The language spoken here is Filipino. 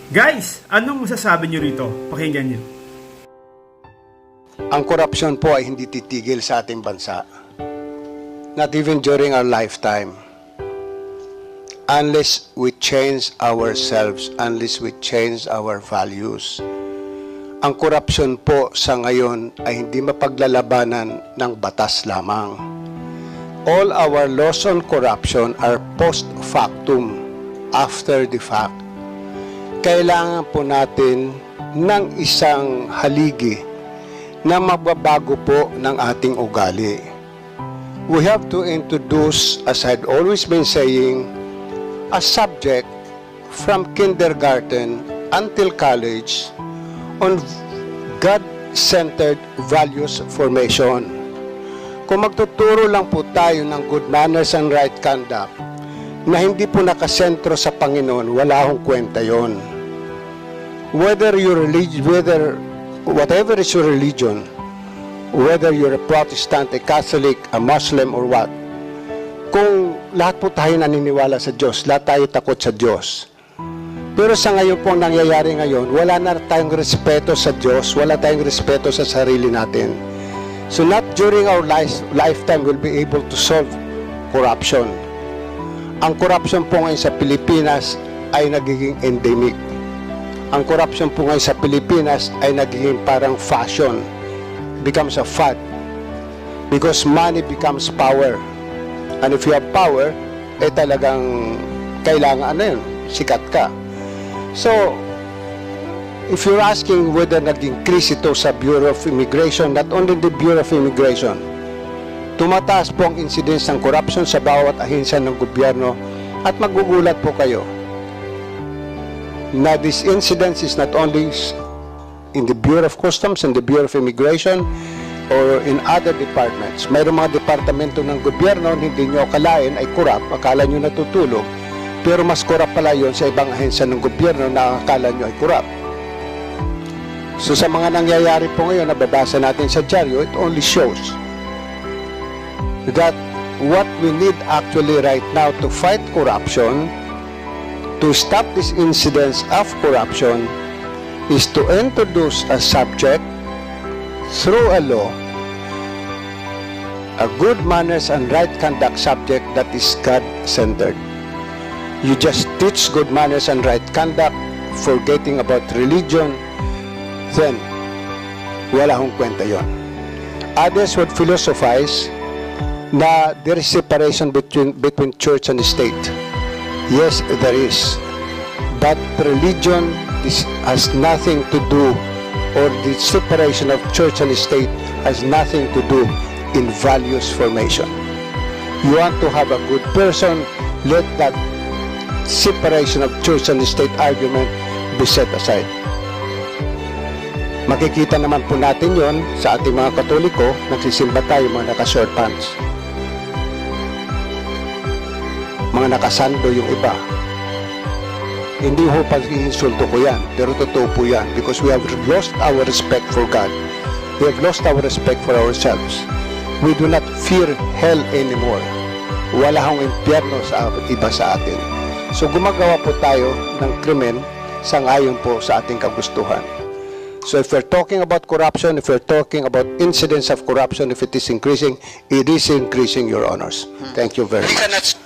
Guys, anong masasabi nyo rito? Pakinggan nyo. Ang korupsyon po ay hindi titigil sa ating bansa. Not even during our lifetime. Unless we change ourselves, unless we change our values. Ang korupsyon po sa ngayon ay hindi mapaglalabanan ng batas lamang. All our laws on corruption are post factum, after the fact. Kailangan po natin ng isang haligi na magbabago po ng ating ugali. We have to introduce, as I'd always been saying, a subject from kindergarten until college on God-centered values formation. Kung magtuturo lang po tayo ng good manners and right conduct na hindi po nakasentro sa Panginoon, wala akong kwenta yon. Whether whatever is your religion, whether you're a Protestant, a Catholic, a Muslim, or what, kung lahat po tayo naniniwala sa Diyos, lahat tayo takot sa Diyos. Pero sa ngayon po nangyayari ngayon, wala na tayong respeto sa Diyos, wala tayong respeto sa sarili natin. So not during our lifetime will be able to solve corruption. Ang corruption po ngayon sa Pilipinas ay nagiging endemic. Ang corruption po ngayon sa Pilipinas ay nagiging parang fashion, becomes a fad, because money becomes power. And if you have power, eh talagang kailangan yun, sikat ka. So, if you're asking whether nag-increase ito sa Bureau of Immigration, not only the Bureau of Immigration, tumataas po ang incidence ng corruption sa bawat ahensya ng gobyerno at magugulat po kayo na this incidence is not only in the Bureau of Customs and the Bureau of Immigration or in other departments. Mayroong mga departamento ng gobyerno hindi nyo akalain ay korap, akala nyo natutulog, pero mas korap pala yun sa ibang ahensya ng gobyerno na akala nyo ay korap. So sa mga nangyayari po ngayon, nababasa natin sa dyaryo, it only shows that what we need actually right now to fight corruption, to stop this incidence of corruption, is to introduce a subject through a law, a good manners and right conduct subject that is God-centered. You just teach good manners and right conduct, forgetting about religion, then wala hong kwenta yon. Others would philosophize na there is separation between church and state. Yes, there is. But religion has nothing to do, or the separation of church and state has nothing to do in values formation. You want to have a good person, let that separation of church and state argument be set aside. Makikita naman po natin yon sa ating mga Katoliko, nagsisimba tayo mga naka-short pants. Mga nakasando yung iba. Hindi ho pag-iinsulto ko yan, pero totoo po yan, because we have lost our respect for God. We have lost our respect for ourselves. We do not fear hell anymore. Wala hong impyerno sa iba sa atin. So gumagawa po tayo ng krimen sangayon po sa ating kagustuhan. So if we're talking about corruption, if we're talking about incidents of corruption, if it is increasing, Your Honors. Thank you very much.